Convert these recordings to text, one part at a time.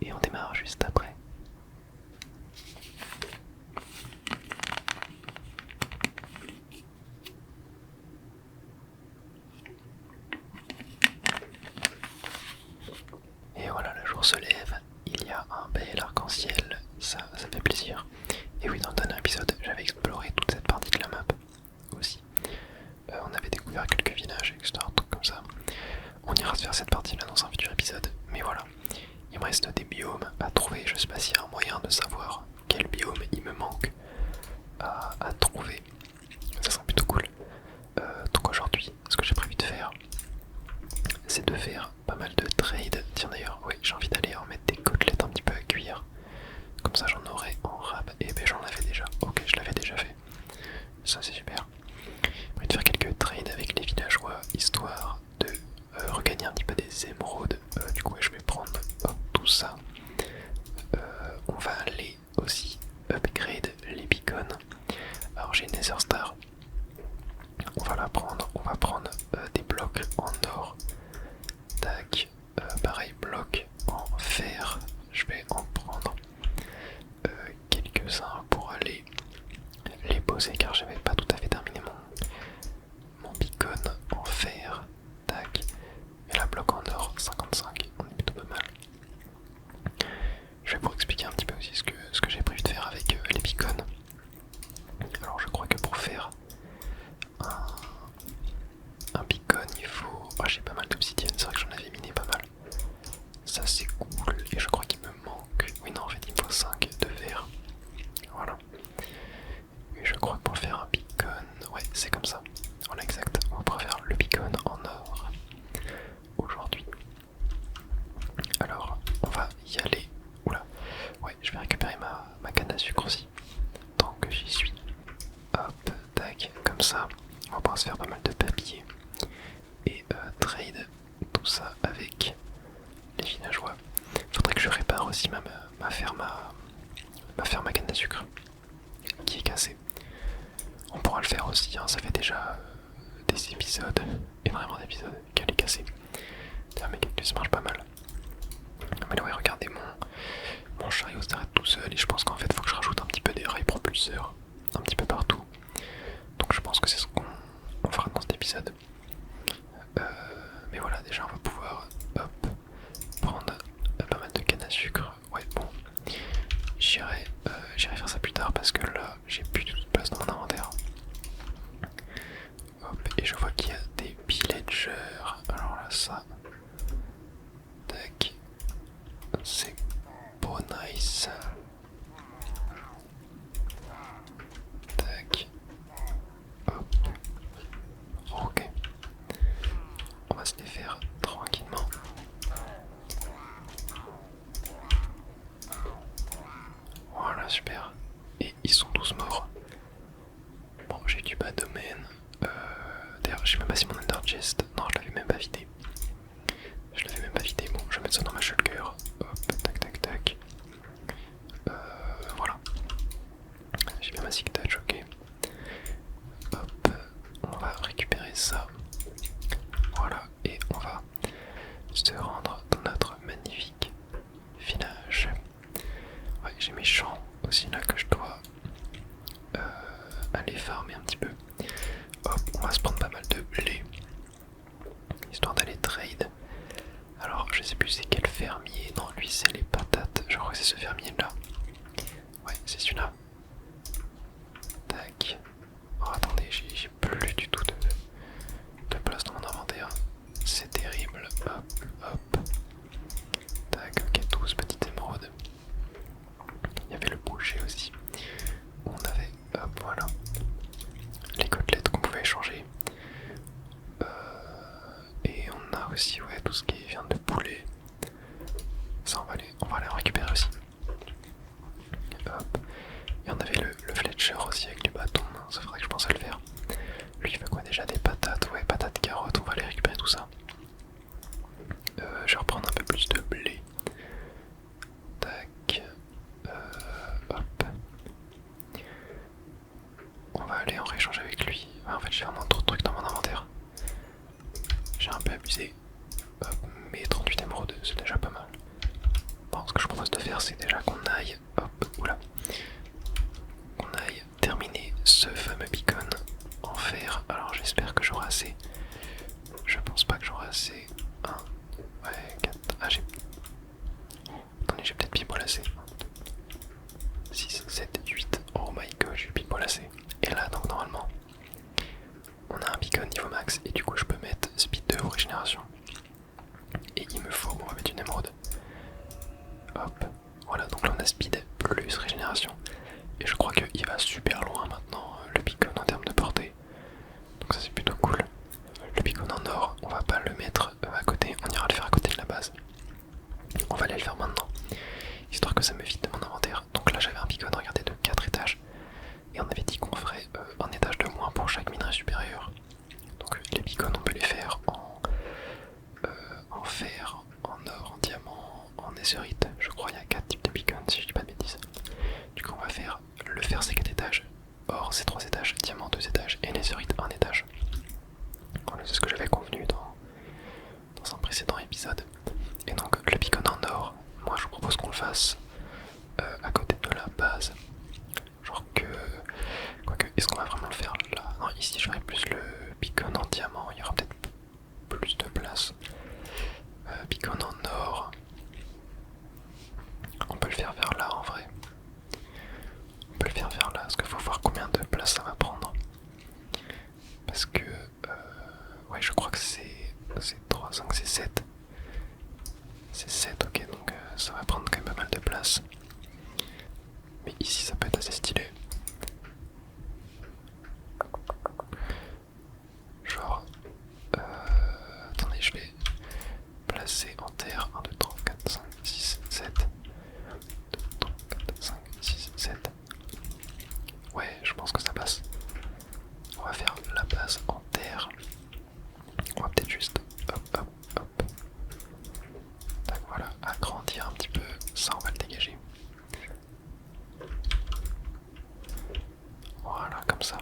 et on démarre juste après. Et voilà, le jour se lève, il y a un bel arc-en-ciel, ça fait plaisir. Et oui, dans le dernier épisode, j'avais exploré toute cette partie de la map aussi. On avait découvert quelques villages, etc. Trucs comme ça. On ira se faire cette partie-là dans un futur épisode. Mais voilà, il me reste des biomes à trouver. Je sais pas s'il y a un moyen de savoir quel biome il me manque à trouver. Ça serait plutôt cool. Donc aujourd'hui, ce que j'ai prévu de faire, c'est de faire pas mal de trades. Tiens d'ailleurs, oui, j'ai envie d'aller en mettre des côtelettes un petit peu à cuire. Comme ça j'en aurai en rab. Et ben j'en avais déjà. Ok, je l'avais déjà fait. Ça c'est super. J'ai envie de faire quelques trades avec les villageois, histoire de regagner un petit peu des émeraudes. Du coup, je vais prendre tout ça. On va aller aussi upgrade les beacons. Alors j'ai une Nether Star. On va la prendre. On va prendre des blocs en or. Tac. Pareil, bloc en fer. Je vais en prendre quelques-uns pour aller les poser car j'avais pas tout à fait terminé mon beacon en fer. Tac. Et la bloc en or 55. On est plutôt pas mal. Je vais vous expliquer un petit peu aussi ce que j'ai prévu de faire avec les beacons. Alors je crois que pour faire un beacon il faut... Oh, j'ai pas mal d'obsidienne, c'est vrai que j'en avais miné pas mal. Ça c'est cool et je crois qu'il me manque... Oui non en fait il me faut 5 de verre. Voilà. Et je crois que pour faire un beacon... Ouais c'est comme ça. Voilà exact. On va faire le beacon en or aujourd'hui. Alors on va y aller. Oula. Ouais je vais récupérer ma canne à sucre aussi. Tant que j'y suis. Hop, tac, comme ça. On va pouvoir se faire pas mal de papier. Et trade tout ça avec les villageois. Faudrait que je répare aussi ma ferme à canne à sucre qui est cassée. On pourra le faire aussi, hein, ça fait déjà des épisodes, énormément d'épisodes qu'elle est cassée. D'ailleurs mes cactus marchent pas mal. Mais ouais, regardez, mon chariot s'arrête tout seul et je pense qu'en fait faut que je rajoute un petit peu des rails propulseurs un petit peu partout. Donc je pense que c'est ce qu'on fera dans cet épisode. Mais voilà, déjà on va pouvoir prendre pas mal de canne à sucre. Ouais bon, j'irai faire ça plus tard parce que là j'ai plus du tout de place dans mon inventaire. Hop, et je vois qu'il y a des villagers. Alors là ça, tac, c'est beau nice. Tac, hop, ok. On va se les faire tranquillement. Voilà, super. Et ils sont tous morts. Bon, j'ai du bas domaine. D'ailleurs, je sais même pas si mon Ender Chest. Non, je l'avais même pas vidé. Je l'avais même pas vidé. Bon, je vais mettre ça dans ma shulker. Hop, tac, tac, tac. Voilà. J'ai bien ma sick touch, ok. Hop, on va récupérer ça. Voilà, et on va se rendre dans notre magnifique village. Ouais, j'ai mes champs aussi là que je dois aller farmer un petit peu. Hop, on va se prendre pas mal de blé, histoire d'aller trade. Alors, je sais plus c'est quel fermier. Non, lui c'est les patates. Je crois que c'est ce fermier là. Ouais, c'est celui-là. Tac. Oh, attendez, j'ai plus du tout de place dans mon inventaire. C'est terrible. Hop, hop. Tac, ok, 12 petites émeraudes. Il y avait le boucher aussi. On avait, hop, voilà, les côtelettes qu'on pouvait échanger. Et on a aussi, ouais, tout ce qui est viande de poulet. Ça, on va aller en récupérer aussi. Hop. Et on avait le Fletcher aussi avec les bâtons. Ça faudrait que je pense à le faire. Lui, il fait quoi déjà? Des patates, ouais, patates, carottes. On va aller récupérer tout ça. Je vais reprendre un peu plus de blé. Tac. Hop. On va aller en rééchange avec lui. Ouais, en fait, j'ai vraiment trop de trucs dans mon inventaire. J'ai un peu abusé. Hop, mais 38 émeraudes, c'est déjà pas mal. Bon, ce que je propose, faire, c'est déjà qu'on aille, hop, oula, qu'on aille terminer ce fameux beacon en fer. Alors j'espère que j'aurai assez. Je pense pas que j'aurai assez. 1, ouais, 4. Ah, attendez, j'ai peut-être pile assez. 6, 7, 8. Oh my god, j'ai pile assez. Et là, donc normalement, on a un beacon niveau max et du coup je peux mettre speed 2 ou régénération. Et il me faut, on va mettre une émeraude. Hop, voilà, donc là on a speed plus régénération. Et je crois qu'il va super loin maintenant, le beacon en termes de portée. Donc ça c'est plutôt cool. Le beacon en or, on va pas le mettre à côté, on ira le faire à côté de la base. On va aller le faire maintenant, histoire que ça me vide de mon inventaire. Donc là j'avais un beacon, regardez, de 4 étages. Et on avait dit qu'on ferait un étage de moins pour chaque minerai supérieur. Donc les beacons on peut les faire en fer, en or, en diamant, en netherite. Je crois qu'il y a 4 types de beacons si je dis pas de bêtises. Du coup on va faire le fer c'est 4 étages, or c'est 3 étages, diamant 2 étages et netherite 1 étage. Voilà, c'est ce que j'avais convenu dans un précédent épisode. Et donc le beacon en or, moi je vous propose qu'on le fasse à côté de la base. Genre que... Quoique, est-ce qu'on va vraiment le faire là? Non, ici je ferai plus le beacon en diamant, il y aura peut-être plus de place. Beacon en or. On peut le faire vers là en vrai. On peut le faire vers là, parce qu'il faut voir combien de place ça va prendre. Parce que... ouais, je crois que c'est 3, 5, c'est 7. C'est 7, ok, donc ça va prendre quand même pas mal de place. Mais ici ça peut être assez stylé. Genre... attendez, je vais placer en terre 1, 2, 3, 4, 5, 6, 7. 2, 3, 4, 5, 6, 7. Ouais, je pense que ça passe. On va faire la base en terre. On va peut-être juste hop hop hop. Tac, voilà, agrandir un petit peu. Ça on va le dégager. Voilà, comme ça.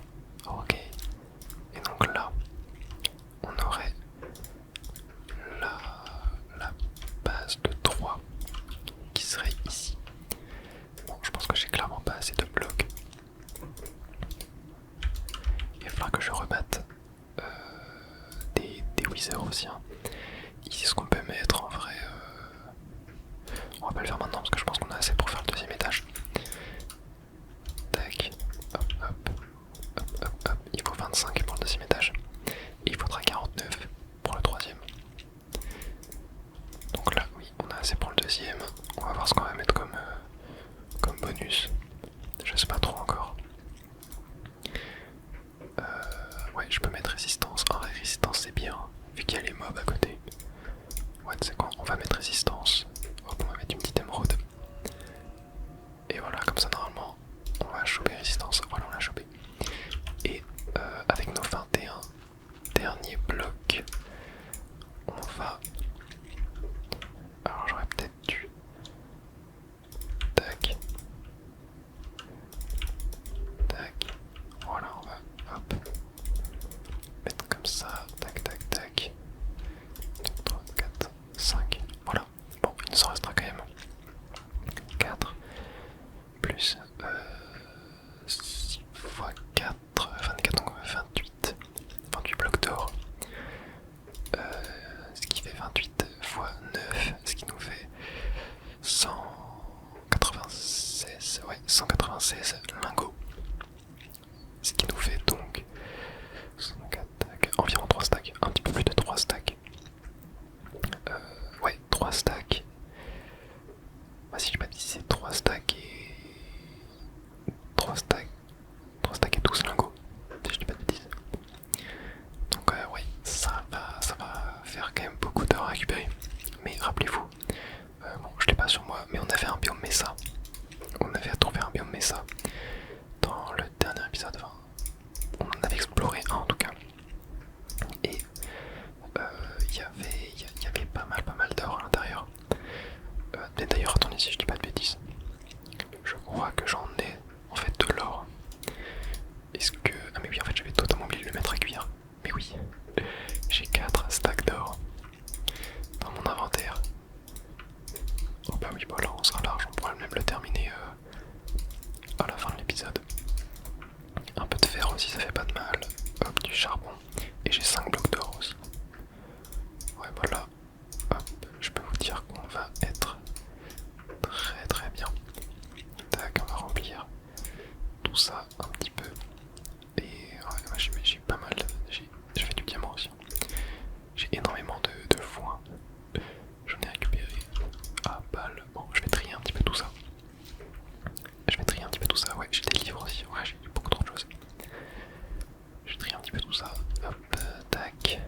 Ok. Et donc là, on aurait la base de 3 qui serait ici. Bon, je pense que j'ai clairement pas assez de blocs. Il va falloir que je rebatte des withers aussi. Hein. Ici, ce qu'on peut mettre en vrai, on va pas le faire maintenant parce que je pense qu'on a assez pour faire le deuxième étage. Tac, hop hop hop hop hop. Il faut 25 pour le deuxième étage. Et il faudra 49 pour le troisième. Donc là, oui, on a assez pour le deuxième. On va voir ce qu'on va mettre comme bonus. Je sais pas trop encore. Ouais, je peux mettre résistance. En vrai, résistance c'est bien, vu qu'il y a les mobs à côté. Ouais, tu sais quoi, on va mettre résistance. Hop, on va mettre une petite émeraude. Et voilà, comme ça normalement, on va choper résistance. Voilà, on l'a chopé. Et avec nos 21 derniers blocs, on va... Alors j'aurais peut-être dû... Tac. Tac. Voilà, on va... Hop. Mettre comme ça. Tac, tac, tac. 2, 3, 4, 5. Voilà. Bon, il nous en restera quand même 4. Plus 6 x 4. 24, donc 28. 28 blocs d'or. Ce qui fait 28 x 9. Ce qui nous fait 196. Ouais, 196 lingots. Ce qui nous fait donc 104 stacks, environ 3 stacks, un petit peu plus de 3 stacks. Ouais, 3 stacks. Bah, si je pas dit c'est 3 stacks et... 3 stacks. 3 stacks et 12 lingots. Si je dis pas de bêtises. Donc ouais, ça va faire quand même beaucoup d'heures à récupérer. Mais rappelez-vous, bon je l'ai pas sur moi, mais on avait un biome Mesa. On avait trouvé un biome Mesa dans le dernier épisode, enfin, on en avait exploré un en tout cas. Et il y avait pas mal d'or à l'intérieur. D'ailleurs, attendez, si je dis pas de bêtises, je crois que j'en ai en fait de l'or. Est-ce que... Ah mais oui, en fait j'avais totalement oublié de le mettre à cuire. Mais oui, j'ai 4 stacks d'or dans mon inventaire. Oh bah oui, bah là on sera large, on pourra va être très très bien. Tac, on va remplir tout ça un petit peu. Et ouais, moi j'ai pas mal, j'ai fait du diamant aussi. J'ai énormément de foin. J'en ai récupéré à balle. Bon, je vais trier un petit peu tout ça. Ouais, j'ai des livres aussi. Ouais, j'ai beaucoup trop de choses. Je vais trier un petit peu tout ça. Hop, tac.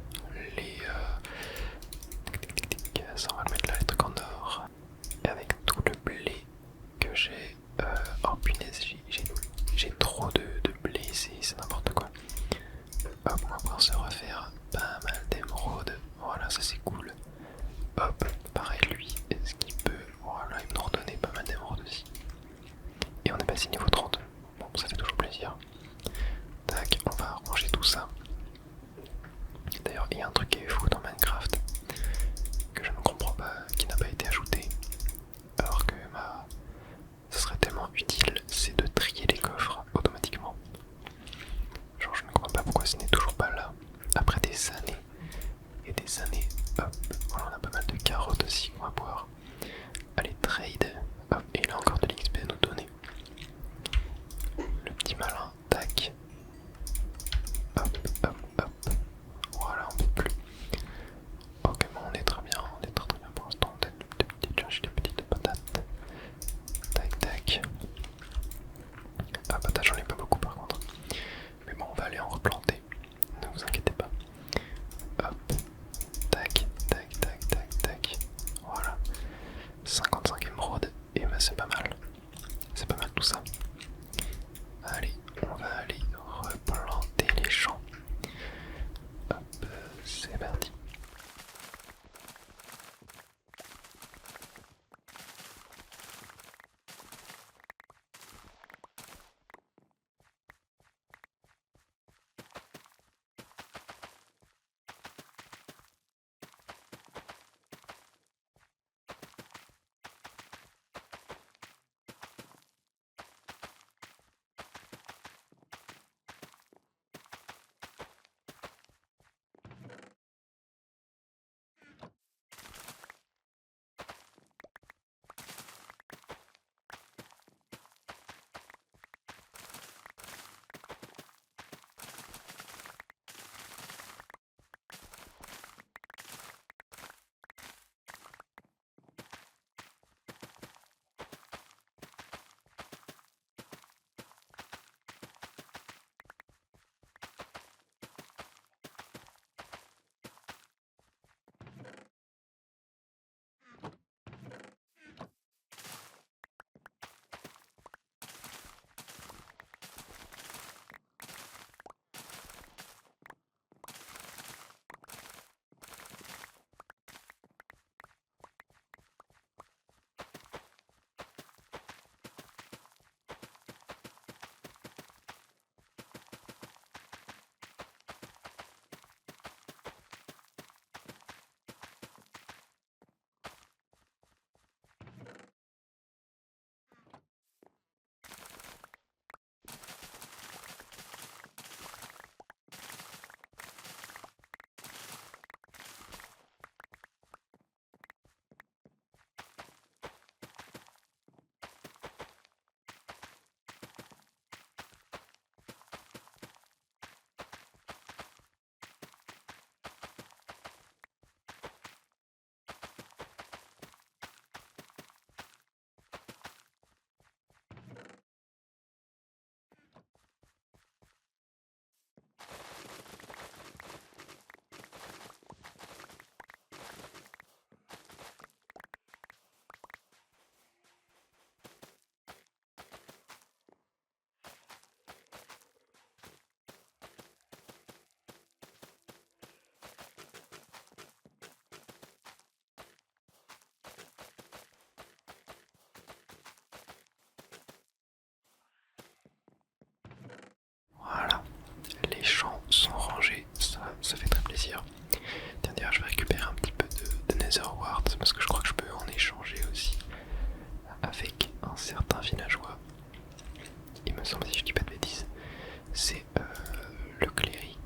Ça, on va le mettre là, les trucs en or. Et avec tout le blé que j'ai. Oh punaise, j'ai trop de blé, c'est n'importe quoi. Hop, on va pouvoir se refaire pas mal d'émeraudes. Voilà, ça c'est cool. Hop, pareil, lui, est-ce qu'il peut. Voilà, il me redonnait pas mal d'émeraudes aussi. Et on est passé niveau 30. Bon, ça fait toujours plaisir. Tac, on va ranger tout ça. D'ailleurs, il y a un truc qui est fou dans Minecraft que je ne comprends pas, qui n'a pas été ajouté. Alors que ce serait tellement utile, c'est de trier les coffres automatiquement. Genre, je ne comprends pas pourquoi ce n'est toujours pas là. Après des années et des années. Hop, voilà, on a pas mal de carottes aussi qu'on va pouvoir aller trade. Hop, et il a encore de l'XP à nous donner. Le petit malin, tac. Hop, hop, hop. Voilà, on peut plus. Ok, bon, on est très bien, très bien pour l'instant. Peut-être chercher des petites patates. Tac, tac. Ah, patates, j'en ai pas beaucoup par contre. Mais bon, on va aller en replanter. Ne vous inquiétez pas. Hop. Tac, tac, tac, tac, tac. Voilà. 55 émeraudes. Et bah, c'est pas mal. C'est pas mal tout ça. Allez, on va aller replanter les champs. Hop, c'est parti. Voilà, les champs sont rangés, ça fait très plaisir. Tiens, d'ailleurs, je vais récupérer un petit peu de Nether Wart parce que je crois que je peux en échanger aussi avec un certain villageois. Il me semble, si je dis pas de bêtises, c'est le cléric.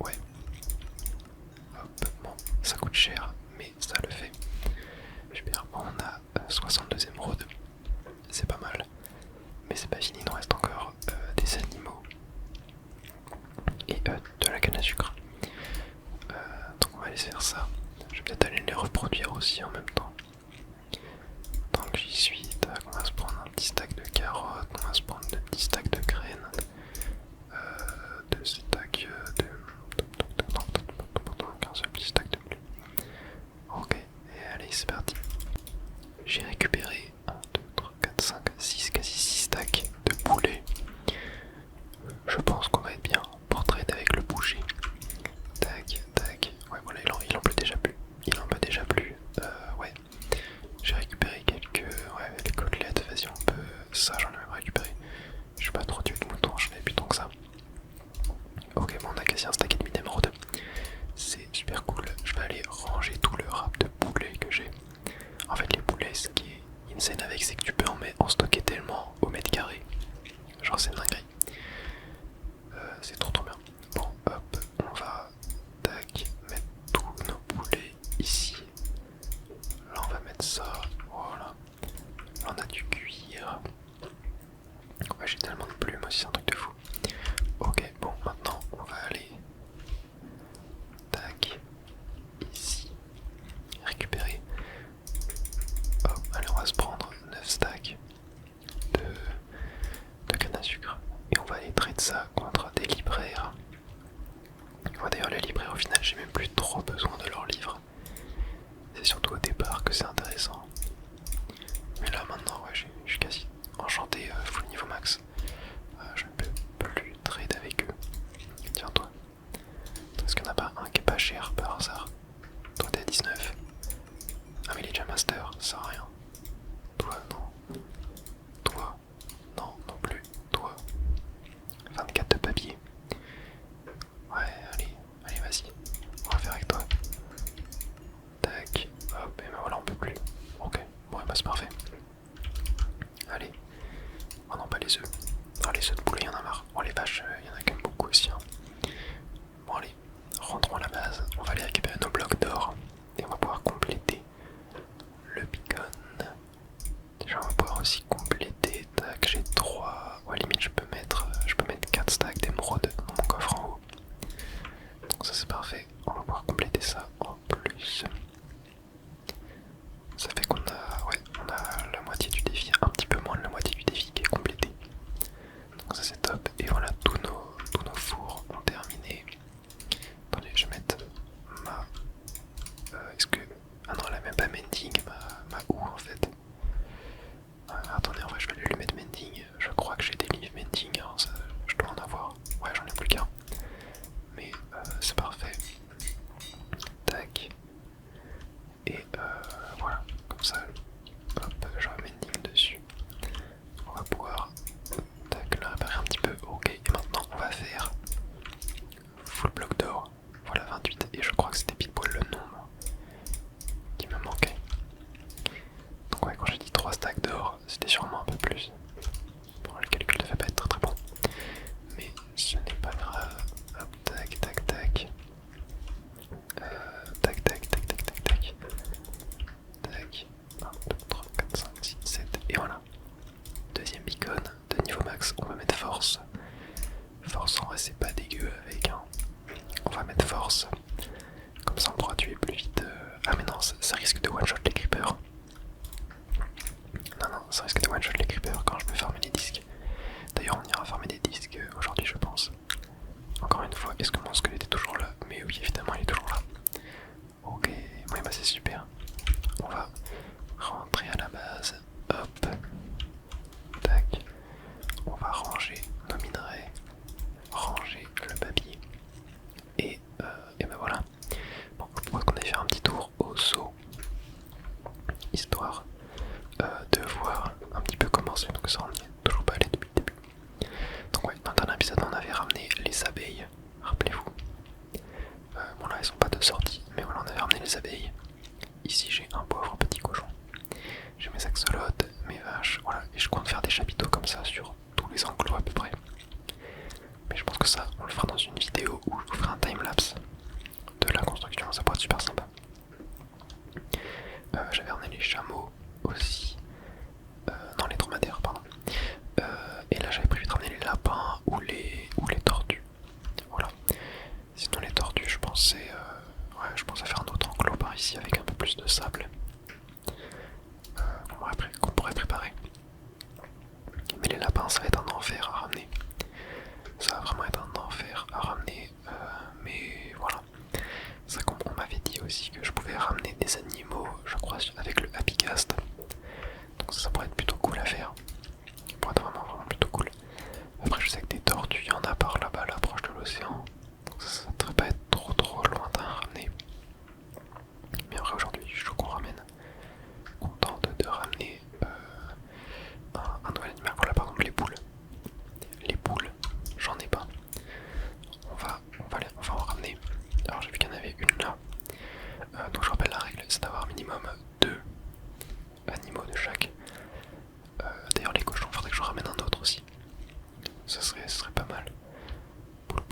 Ouais. Hop, bon, ça coûte cher, mais ça le fait. aussi en même temps. Tant que j'y suis, tac, on va se prendre un petit stack de carottes, on va se prendre 2 petits stacks de graines, 2 stacks de... Non, qu'un seul petit stack de blé. Ok, et allez, c'est parti. J'ai récupéré 1, 2, 3, 4, 5, 6, quasi 6 stacks de poulet. Je pense qu'on va être bien pour trader avec le boucher. Tac, tac. Ouais, voilà, il en peut déjà plus. Il en peut déjà plus. Ouais. J'ai récupéré quelques. Ouais, les côtelettes, vas-y, on peut. Ça, j'en ai même récupéré. Je suis pas trop tué de mouton, j'en ai plus tant que ça. Ok, bon, on a quasi un stack et demi d'émeraude. C'est super cool. Je vais aller ranger tout le rap de poulet que j'ai. En fait, les poulets, ce qui est insane avec, c'est que tu peux en stocker tellement au mètre carré. Genre, c'est une dinguerie. C'est trop bien. Bon, hop, on va tac, mettre tous nos poulets ici. Là, on va mettre ça. Voilà. Là, on a du cuir. Ouais, j'ai tellement de plumes aussi, c'est un truc de fou. Ok, bon, maintenant, on va aller tac, ici. Récupérer. Hop, allez, on va se prendre 9 stacks de canne à sucre. Et on va aller traiter ça contre des libraires. Ouais, d'ailleurs, les libraires, au final, j'ai même plus trop besoin de leurs livres. C'est surtout au départ que c'est intéressant. Mais là, maintenant, ouais, je suis quasi enchanté full niveau max. Je ne peux plus trade avec eux. Tiens, toi. Est-ce qu'il n'y en a pas un qui est pas cher par hasard? Toi, t'es à 19. Ah, mais il est déjà master, ça sert à rien. Toi, non. Toi, non, non plus. Toi, 24 de papier. Ouais, allez, vas-y. On va faire avec toi. Tac, hop, et ben voilà, on peut plus. Ok, bon, bah c'est parfait. Allez. Oh non, pas les œufs. Oh, les œufs de poulet, y'en a marre. Oh, les vaches, y'en a quand même beaucoup aussi. Hein. Bon, allez, rentrons à la base. On va aller récupérer nos blocs d'or. Et on va pouvoir compléter le beacon. Déjà, on va pouvoir aussi compléter. Tac, j'ai 3. Ouais, limite, je peux mettre 4 stacks d'émeraude dans mon coffre en haut. Donc, ça, c'est parfait. On va pouvoir compléter ça en plus. Ça fait qu'on a, ouais, on a la moitié du défi, un petit peu moins de la moitié du défi qui est complété. Donc ça c'est top. Et voilà, tous nos fours ont terminé. Attendez, je vais mettre ma... est-ce que... Ah non, elle a même pas mending, ma houe en fait. Attendez, en vrai je vais lui mettre mending. Je crois que j'ai des livres mending, hein, ça, je dois en avoir. Ouais, j'en ai plus qu'un. Mais c'est parfait. Tac. Et voilà, comme ça, hop, je remets mending dessus. On va pouvoir tac, le réparer un petit peu. Ok, et maintenant on va faire full bloc d'or. Voilà 28, et je crois que c'était pile poil le nombre qui me manquait. Donc ouais, quand j'ai dit 3 stacks d'or, c'était sûrement un peu plus. Bon, le calcul ne va pas être très bon, mais ce n'est pas grave. Hop, tac, tac, tac. Tac, tac, tac, tac, tac, tac. Tac. 1, 2, 3, 4, 5, 6, 7, et voilà. Deuxième beacon de niveau max, on va mettre force. Force en vrai c'est pas dégueu avec un. On va mettre force. Comme ça on pourra tuer plus vite. Ah mais non, ça risque de one shot les creepers. Non, ça risque de one shot les creepers quand je vais farmer les disques. D'ailleurs on ira farmer des disques aujourd'hui je pense. Encore une fois, est-ce que mon squelette est toujours là? Mais oui évidemment il est toujours là. Ok, ouais bah c'est super. On va rentrer à la base. Hop. Tac. On va ranger nos minerais. Ranger le papier. Et ben voilà. Bon, je propose qu'on aille faire un petit tour au zoo. Histoire de voir un petit peu comment c'est. Donc ça on n'y est toujours pas allé depuis le début. Donc ouais, dans le dernier épisode on avait ramené les abeilles. Rappelez-vous. Bon là elles sont pas de sortie. Mais voilà, on avait ramené les abeilles. Ici j'ai un pauvre petit cochon. J'ai mes axolotes, mes vaches. Voilà, et je compte faire des chapiteaux comme ça sur tous les enclos à peu près. Mais je pense que ça, on le fera dans une vidéo où je vous ferai un timelapse de la construction, ça pourrait être super sympa. J'avais ramené les chameaux aussi. Non, les dromadaires, pardon. Et là, j'avais prévu de ramener les lapins ou les tortues. Voilà. Sinon, les tortues, je pensais faire un autre enclos par ici avec un peu plus de sable. enfer à ramener. Ça va vraiment être un enfer à ramener, mais voilà. C'est vrai qu'on m'avait dit aussi que je pouvais ramener des animaux, je crois, avec le Happy Cast. Donc ça pourrait être plutôt cool à faire. Ça pourrait être vraiment plutôt cool. Après je sais que des tortues, il y en a par là-bas, là, proche de l'océan. Donc ça devrait pas être trop lointain à ramener. Mais après aujourd'hui, je suis qu'on ramène. On tente de ramener un nouvel animal. Voilà par exemple les poules. Les poules, j'en ai pas. On va en ramener. Alors j'ai vu qu'il y en avait une là. Donc je rappelle la règle, c'est d'avoir minimum 2 animaux de chaque. D'ailleurs les cochons, il faudrait que je ramène un autre aussi. Ce serait pas mal. Poule.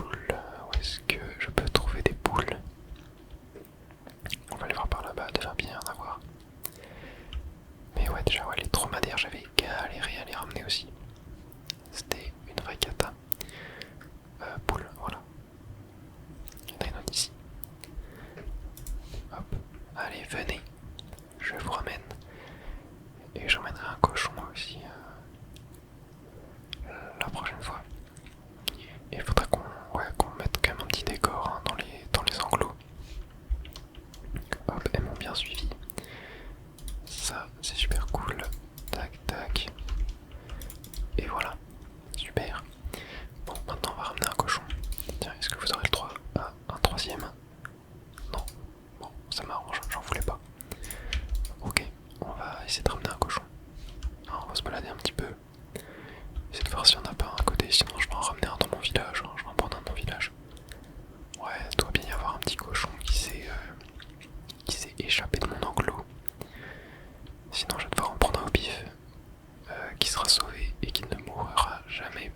Où est-ce que je peux trouver des poules? On va aller voir par là-bas, déjà bien en avoir. Mais ouais, déjà ouais, les dromadaires, j'avais galéré à les ramener aussi. C'était une vraie cata. Poule, voilà. Il y en a une autre ici. Hop, allez, venez. Je vous ramène. Et j'emmènerai un cochon aussi la prochaine fois. Et il faudra qu'on mette quand même un petit décor hein, dans les enclos. Hop, elles m'ont bien suivi. Ça, c'est super cool. Tac. Et voilà. Super. Bon, maintenant on va ramener un cochon. Tiens, est-ce que vous aurez le droit à un troisième? Non. Bon, ça m'arrange, j'en voulais pas. Ok, on va essayer de ramener un cochon. Alors, on va se balader un petit peu. Essayer de voir s'il n'y en a pas un à côté, sinon je vais en ramener un dans mon village. Hein. Je vais en prendre un dans mon village. Ouais, il doit bien y avoir un petit cochon qui s'est échappé de mon enclos. Sinon je vais devoir en prendre un au pif. Qui sera sauvé et qui ne mourra jamais.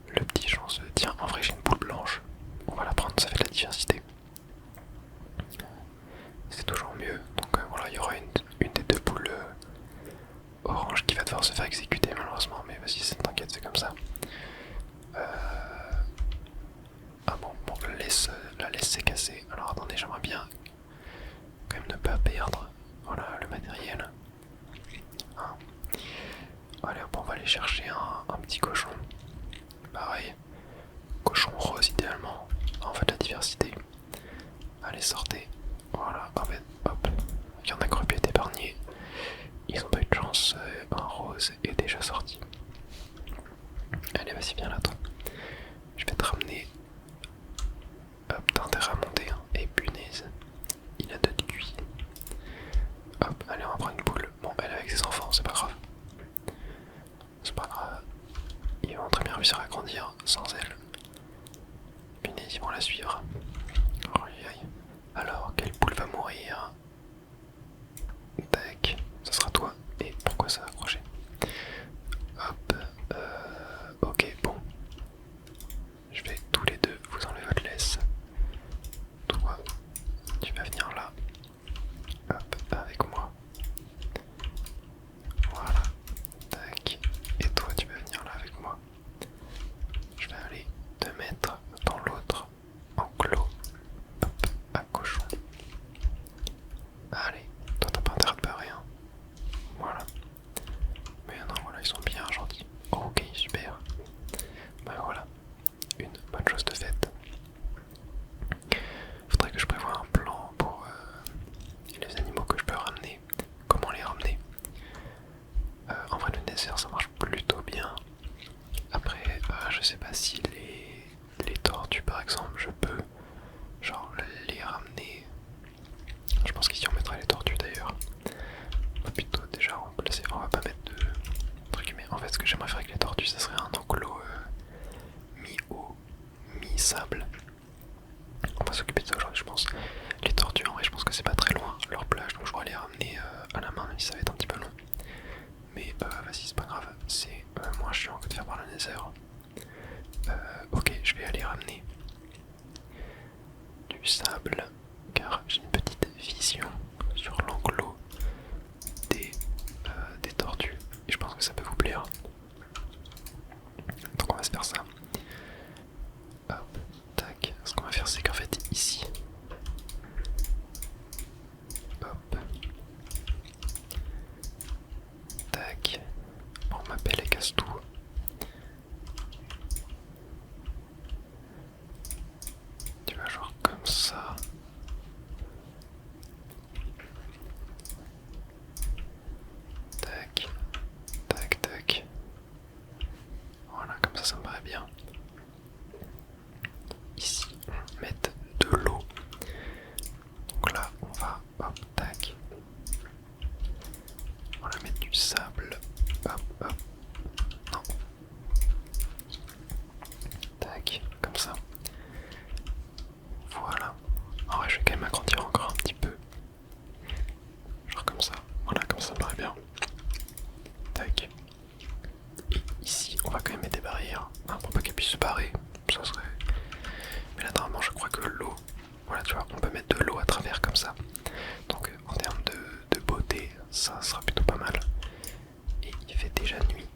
Le petit chanceux. Tiens, en vrai j'ai une poule blanche. On va la prendre, ça fait de la diversité. C'est toujours mieux. Donc voilà, il y aura une des deux poules orange qui va devoir se faire exécuter malheureusement. Mais vas-y, t'inquiète, c'est comme ça. Ah bon, la laisse s'est cassée. Alors attendez, j'aimerais bien quand même ne pas perdre voilà, le matériel. Hein. Allez hop, on va aller chercher un petit cochon. Pareil. Cochon rose idéalement. En fait la diversité. Allez, sortez. Voilà, hop. Il y en a qui auraient pu être épargnés. Ils ont pas eu de chance. Un rose est déjà sorti. Allez, vas-y, viens là, toi. Je vais te ramener. Hop, t'as intérêt à monter. Hein. Et punaise. Il a 2 de QI. Hop, allez, on va prendre une poule. Bon, elle est avec ses enfants, c'est pas grave. C'est pas grave. Ils vont très bien réussir à grandir sans elle. Punaise, ils vont la suivre. Oh, aïe. Alors, quelle poule va mourir? Tac, ça sera toi. Et pourquoi ça va accrocher? Hop, ok, bon. Je vais tous les deux vous enlever votre laisse. Toi, tu vas venir là. Hop, avec moi. Voilà. Tac. Et toi, tu vas venir là avec moi. Je vais aller te mettre dans l'autre enclos. Hop, à cochon. Allez, toi t'as pas intérêt de barrer, hein. Voilà. Mais non, voilà, ils sont bien gentils. Ok, super. Ben voilà, une bonne chose de faite. Faudrait que je prévoie un plan pour les animaux que je peux ramener. Comment les ramener. En vrai, le désert ça marche plutôt bien. Après, je sais pas si les tortues par exemple, je peux genre les ramener. Je pense qu'ici on mettra les tortues d'ailleurs. On va plutôt déjà remplacer. On va pas mettre de trucs. Mais en fait, ce que j'aimerais faire avec les tortues, ça serait un enclos mi-eau, mi-sable. On va s'occuper de ça aujourd'hui, je pense. Les tortues, en vrai, je pense que c'est pas très loin leur plage, donc je vais les ramener à la main, même si ça va être un petit peu long. Mais vas-y, c'est pas grave, c'est moins chiant que de faire par le nether. Ok, je vais aller ramener du sable, car j'ai une petite vision sur l'enclos des tortues, et je pense que ça peut vous plaire. Donc on va se faire ça. Hop, tac. Ce qu'on va faire, c'est qu'en fait, ici, hop, tac. On m'appelle et casse tout. ça sera plutôt pas mal. Et il fait déjà nuit.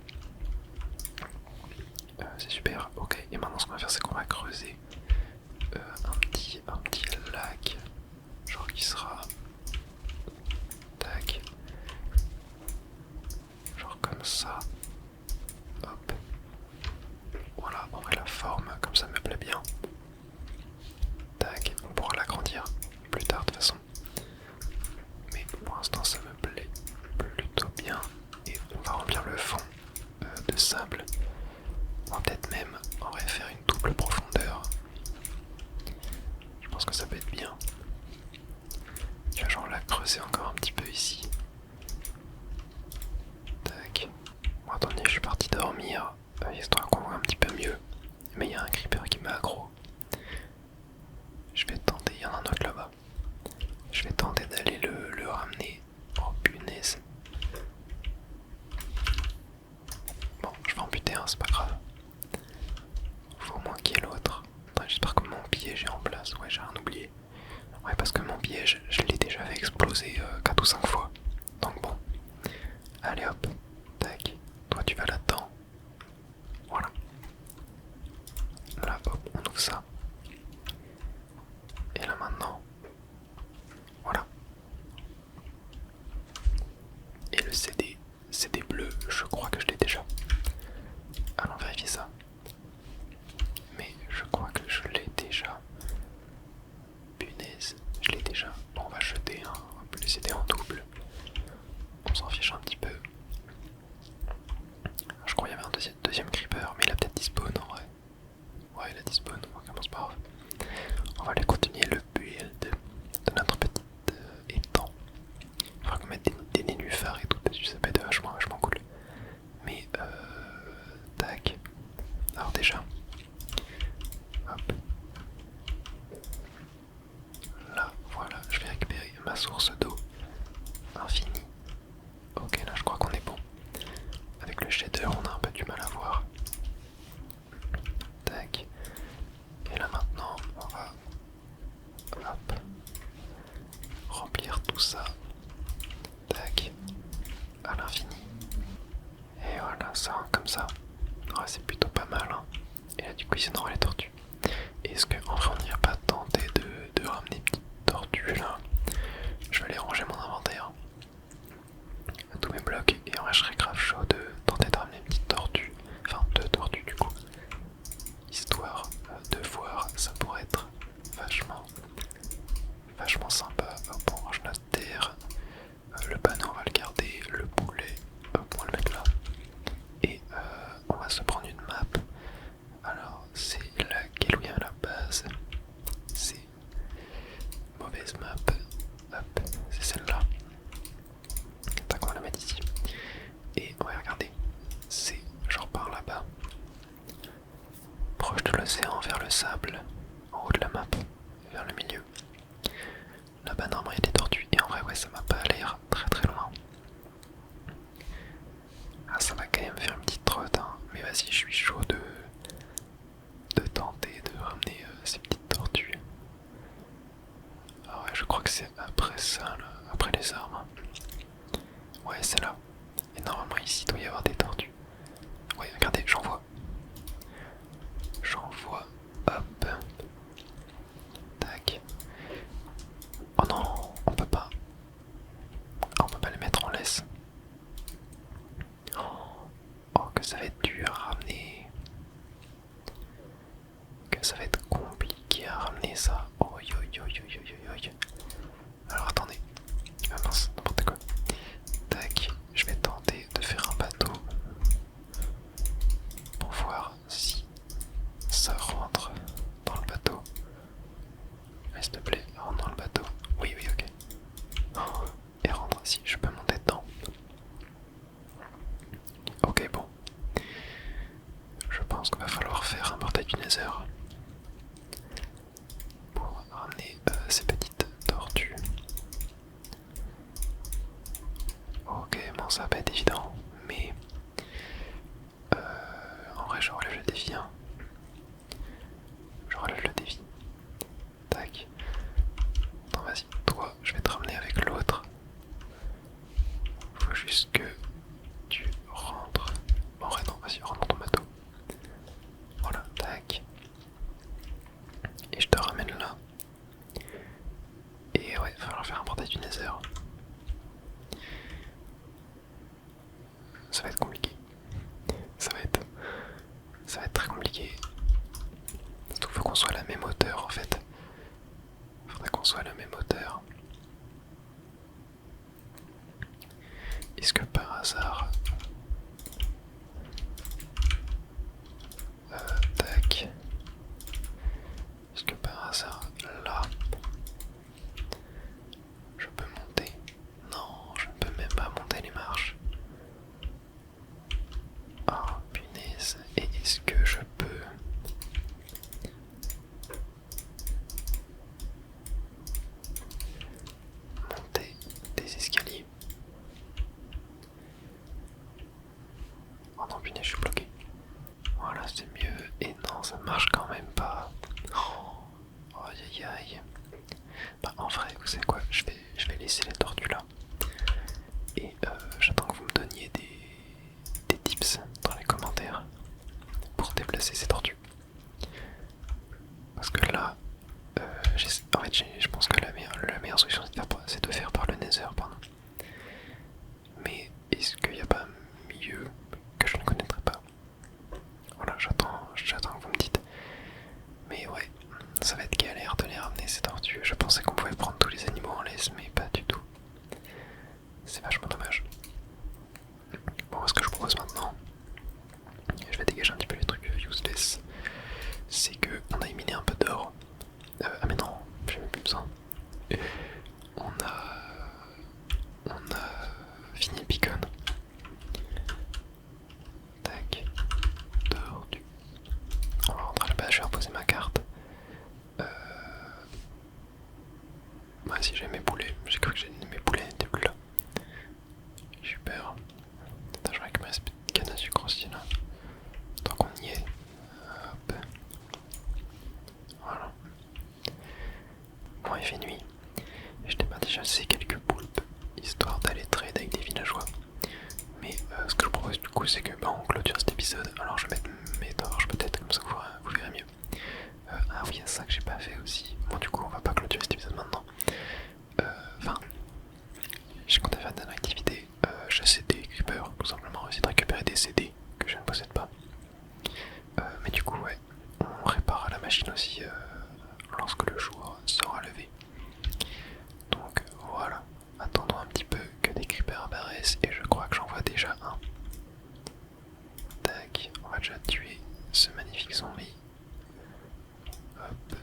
C'est super. Ok, et maintenant ce qu'on va faire, c'est qu'on va creuser un petit lac, genre qui sera tac, genre comme ça. Hop. Voilà, en vrai la forme comme ça me plaît bien. Tac, on pourra l'agrandir plus tard de toute façon. Mais pour l'instant ça me plaît plutôt bien. Et on va remplir le fond de sable. On va peut-être même en vrai faire une double profondeur. Je pense que ça peut être bien. Tu vas genre la creuser encore un petit peu ici. Tac. Bon attendez, je suis parti dormir, histoire qu'on voit un petit peu mieux. Mais il y a un creeper qui m'a aggro. Je vais tenter, il y en a un autre là-bas. Je vais tenter d'aller le ramener. Oh punaise. Bon, je vais en buter un, c'est pas grave. Faut au moins qu'il y ait l'autre. J'espère que mon piège est en place. Ouais, j'ai rien oublié. Ouais, parce que mon piège, je l'ai déjà fait exploser 4 ou 5 fois. Donc bon. Allez hop. Tac. Toi tu vas là-dedans. Voilà. Là hop, on ouvre ça. Et là maintenant. Voilà. Et le CD bleu, je crois que je l'ai déjà. Allons vérifier ça. Mais je crois que je l'ai déjà. Punaise, je l'ai déjà. Bon, on va jeter un. On va le CD en double. On s'en fiche un petit peu. Je crois qu'il y avait un deuxième creeper, mais il a peut-être dispawn en vrai. Ouais, il a dispawn, on commence pas grave. On va aller continuer le build de notre petit étang. Il faudra qu'on mette des nénuphars et tout dessus, ça peut être vachement cool. Mais tac. Alors déjà, hop. Là, voilà, je vais récupérer ma source d'eau infinie. Ok, là je crois qu'on est bon. Avec le shader, on a un peu du mal à voir. Tac. Et là maintenant, on va hop, remplir tout ça. Tac. À l'infini. Et voilà, ça, comme ça. Ouais, c'est plutôt pas mal. Hein. Et là, du coup, ici, on aura les tortues. Est-ce qu'en vrai, on n'irait pas tenter de ramener des petites tortues là? Je vais aller ranger mon inventaire. Tous mes blocs. Et en vrai, je serais grave chaud de tenter de ramener une petite tortue. Enfin, deux tortues du coup. Histoire de voir, ça pourrait être vachement sympa. Hop, on range notre terre. Le panneau, on va le garder. Le poulet, hop, on va le mettre là. Et on va se prendre une map. Alors, c'est laquelle où il y a la base? C'est mauvaise map. Hop, c'est celle-là. Tac, on va la mettre ici. Et on va regarder. C'est genre par là-bas. Proche de l'océan vers le sable. En haut de la map. Vers le milieu. Là-bas, normalement, il y a des tortues. Et en vrai, ouais, ça m'a pas l'air très loin. Ah, ça va quand même faire une petite trotte. Hein. Mais vas-y, je suis chaud de tenter de ramener ces petites tortues. Ah ouais, je crois que c'est après ça, là. Après les armes. Ouais, c'est là. Et normalement ici il doit y avoir des tortues. Ouais, regardez, j'en vois. Hop. Tac. Oh non, on peut pas. Ah, on peut pas les mettre en laisse. Oh, que ça va être dur à ramener. Que ça va être compliqué à ramener ça. Oh, yo. Alors attendez. Ah mince, n'importe quoi. Tac, je vais tenter de faire un bateau pour voir si ça rentre dans le bateau. S'il te plaît, rentre dans le bateau. Oui, ok. Oh, et rentre si je peux monter dedans. Ok, bon. Je pense qu'il va falloir faire un portail du Nether pour ramener ces petites tortues. Ok, bon, ça va pas être évident, mais en vrai, je relève le défi. Hein. Je relève le défi. Tac. Attends, vas-y, toi, je vais te ramener avec l'autre. juste que tu rentres. Bon, ouais, non, vas-y, rentre dans ton bateau. Voilà, tac. Et je te ramène là. Et ouais, il va falloir faire un portail du Nether. Ça va être compliqué. Ça va être très compliqué. Surtout faut qu'on soit à la même hauteur en fait. Faudrait qu'on soit à la même hauteur. Est-ce que par hasard... tac. Est-ce que par hasard là... je peux monter? Non, je ne peux même pas monter les marches. Oh punaise. Et est-ce que je peux... monter des escaliers? Oh non punaise, je suis bloqué. Voilà, c'est mieux. Et non, ça ne marche quand même pas. Oh, aïe aïe aïe. Bah en vrai, vous savez quoi, je vais laisser les tortues là. Et j'attends que vous me donniez des tips dans les commentaires pour déplacer ces tortues. Parce que là, en fait, je pense que la meilleure solution c'est de faire par le Nether, pardon. Mais est-ce qu'il n'y a pas mieux que je ne connaîtrais pas? Voilà, j'attends que vous me dites. Mais ouais, ça va être galère de les ramener ces tortues. Je pensais qu'on pouvait prendre tous les animaux en laisse, mais pas du tout. C'est vachement dommage. Bon, ce que je propose maintenant, je vais dégager un petit peu les trucs useless, c'est que on a éliminé un peu d'or. Ah mais non, j'ai même plus besoin. On a fini le beacon. Tac. D'or du... On va rentrer là-bas, je vais reposer ma carte. Ouais, si j'ai mes boulets, j'ai cru que j'ai mes boulets n'étaient plus là. Super. Attends, je vais récupérer cette petite canne à sucre aussi là. Tant qu'on y est. Hop. Voilà. Bon, il fait nuit. Je t'ai pas déjà laissé quelques poulpes, histoire d'aller trade avec des villageois. Mais ce que je propose du coup, c'est que on clôture cet épisode. Alors je vais mettre mes torches peut-être, comme ça vous verrez mieux. Ah oui, il y a ça que j'ai pas fait aussi. Bon, du coup, on va pas clôturer cet épisode maintenant. Enfin, je comptais faire une activité. Chasser des creepers, tout simplement, essayer de récupérer des CD que je ne possède pas. Mais du coup, ouais, on réparera la machine aussi lorsque le jour sera levé. Donc voilà, attendons un petit peu que des creepers apparaissent et je crois que j'en vois déjà un. Tac, on va déjà tuer ce magnifique zombie. Hop,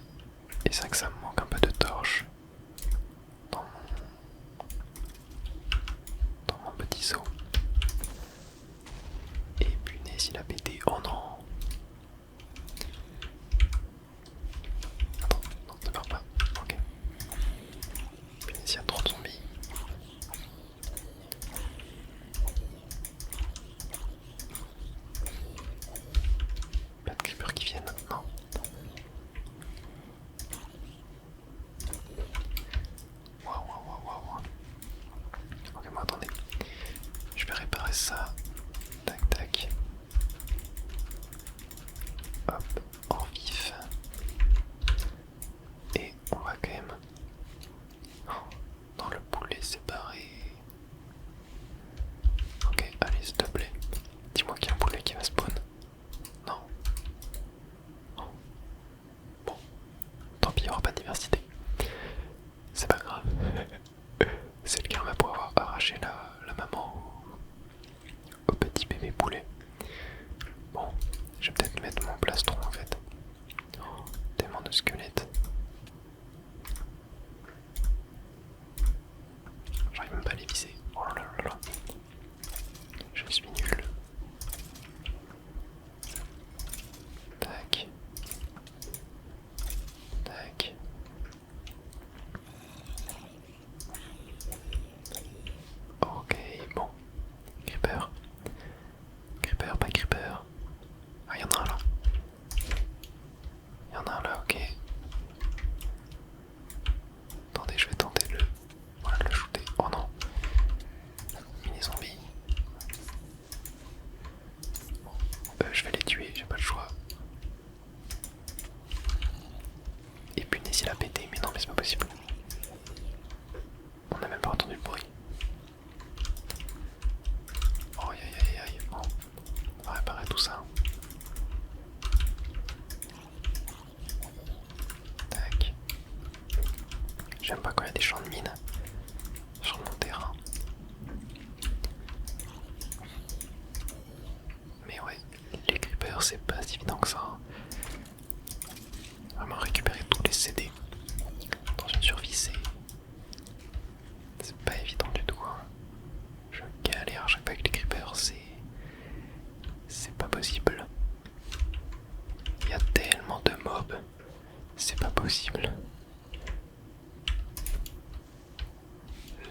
et c'est vrai que ça me manque un peu de torches dans mon petit seau. Et punaise, il a pété, oh non! Attends, non, ne pars pas, ok. Punaise, il y a trop de zombies. Pas de creepers qui viennent, non. Waouh. Ok, bon, attendez. Je vais réparer ça. Tac, tac. Hop, en vif. Et on va quand même... Oh, dans le poulet séparé. Ok, allez, s'il te plaît. Dis-moi qu'il y a un poulet qui va spawn. Non. Oh. Bon, tant pis, il n'y aura pas de diversité. C'est pas grave. C'est le karma pour avoir arraché la maman au petit bébé poulet. Bon, je vais peut-être mettre mon plastron en fait. Oh, tellement de squelettes. J'arrive même pas à les viser. Oh là là là. Je suis nul. Tac. Tac. Ok, bon. Creeper. Creeper, pas creeper. Ah, y'en a un là. Y'en a un là, ok. J'aime pas quand il y a des champs de mine sur mon terrain. Mais ouais, les creepers c'est pas si évident que ça. Hein. Vraiment récupérer tous les CD dans une survie c'est pas évident du tout. Hein. Je galère à chaque fois avec les creepers, c'est pas possible. Il y a tellement de mobs, c'est pas possible.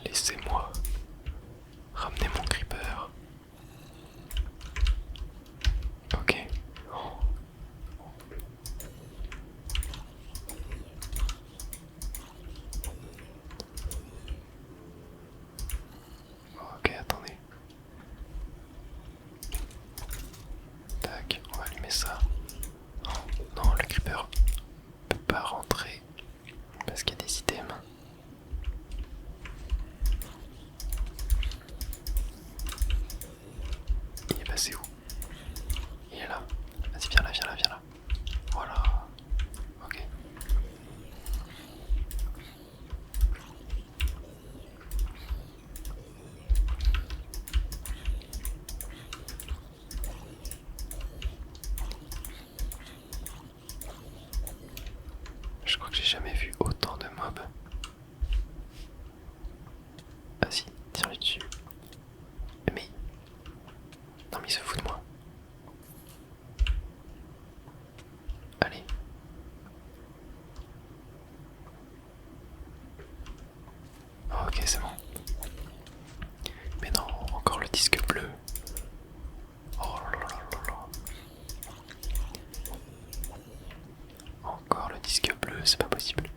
Laissez-moi ramener mon creeper. Ok. Ok, attendez. Tac, on va allumer ça. Oh, non, le creeper peut pas rentrer parce qu'il y a des items. Il est passé où? Il est là. Vas-y, viens là, viens là, viens là. Voilà. Ok. Je crois que j'ai jamais vu autant de mobs. Vas-y, tire-lui dessus. Mais... Non mais il se fout de moi. Allez. Ok, c'est bon. Mais non, encore le disque bleu. Oh là là là là là. Encore le disque bleu, c'est pas possible.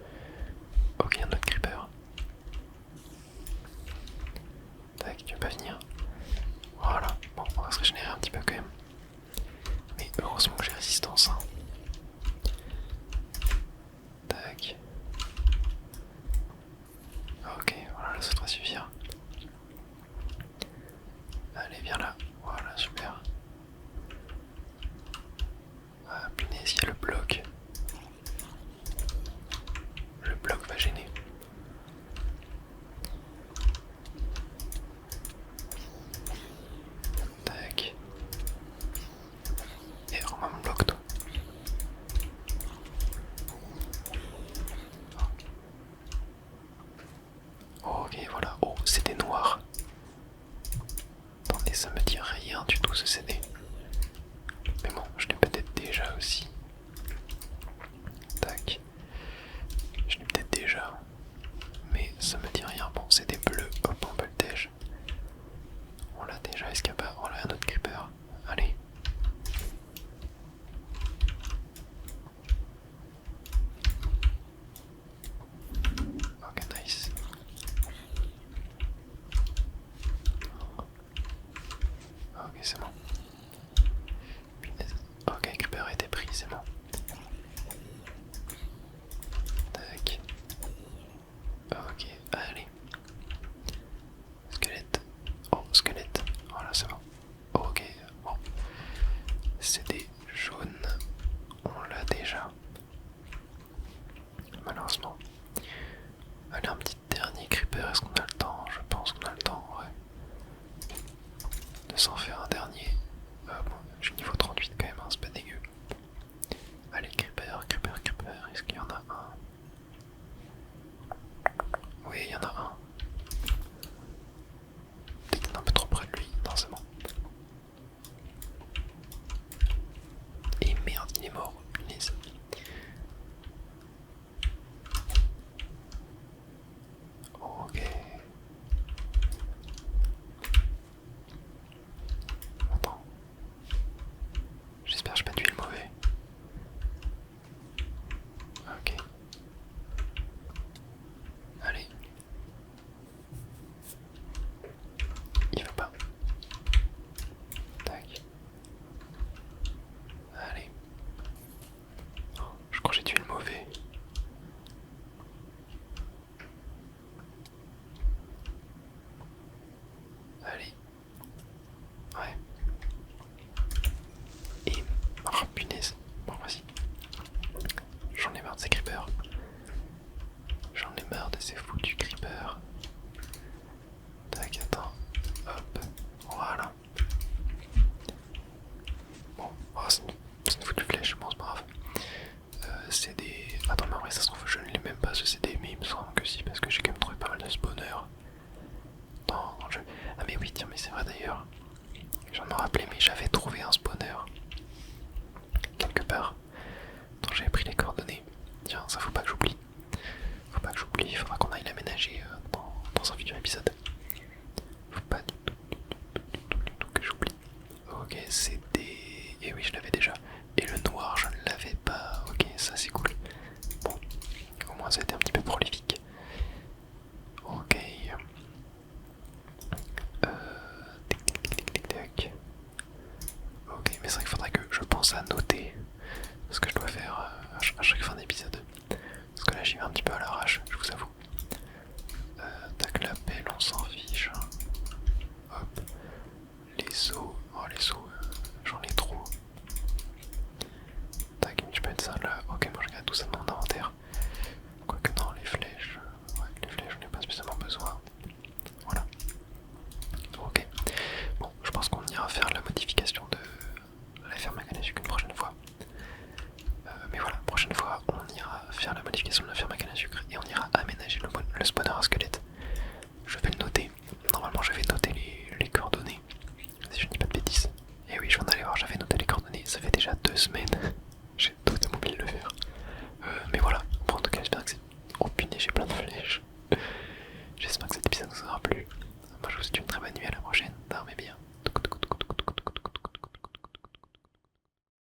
Ok, un autre creeper. Tac, tu veux pas venir? Voilà, bon, on va se régénérer un petit peu quand même. Mais heureusement que j'ai résistance. Hein. Tac. Ok, voilà, ça devrait suffire. Allez, viens là. Voilà, super. Ah, punaise, il y a le bloc. Le bloc va gêner. Tac. Et rends-moi mon bloc, toi. Ok, voilà. Oh, c'était noir. Attendez, ça me dit rien du tout ce CD. Mais bon, je l'ai peut-être déjà aussi. Tac. Je l'ai peut-être déjà. Mais ça me dit rien. Bon, c'était bleu. Hop, on peut le tège. On l'a déjà escapé. On a un autre creeper. Allez. Ok, nice. Ok, c'est bon. Ok, creeper a été pris, c'est bon. Tac. Ok, allez. Squelette. Oh, squelette. Voilà, c'est bon. Ok, bon. C'est des jaunes. On l'a déjà. Malheureusement. Allez, un petit dernier creeper. Est-ce qu'on a le temps? Je pense qu'on a le temps, ouais. De s'en faire un dernier. vrai d'ailleurs. J'en ai rappelé, mais j'avais trouvé un spawner quelque part dont j'avais pris les coordonnées. Tiens, ça faut pas que j'oublie. Faut pas que j'oublie, il faudra qu'on aille l'aménager dans un futur épisode. Faut pas du tout que j'oublie. Ok, c'était... Et oui, je l'avais déjà. Et le noir, je ne l'avais pas. Ok, ça c'est cool. Bon, au moins ça a été un petit peu prolifique. Ok. Tic. Ok, mais c'est vrai qu'il faudrait que je pense à noter ce que je dois faire à chaque fin d'épisode. Parce que là j'y vais un petit peu à l'arrache, je vous avoue. Tac, la pelle, on s'en fiche. Hop. Les os. Oh, les os, j'en ai trop. Tac, je peux mettre ça là. Ok, moi je garde tout ça dans mon inventaire. Quoique non, les flèches. Ouais, les flèches, j'en ai pas spécialement besoin. Voilà. Ok. Bon, je pense qu'on ira faire la modification de la ferme à canne à sucre une prochaine fois. Mais voilà, prochaine fois, on ira faire la modification de la ferme à canne à sucre et on ira aménager le spawner à squelette. Je vais le noter. Normalement, j'avais noté les coordonnées. Si je ne dis pas de bêtises. Et oui, je viens d'aller voir, j'avais noté les coordonnées. Ça fait déjà 2 semaines. J'ai tout de mobile de le faire. Mais voilà, bon, en tout cas, j'espère que c'est. Oh punaise, j'ai plein de flèches. J'espère que cet épisode vous aura plu. Moi, je vous souhaite une très bonne nuit, à la prochaine. Dormez bien.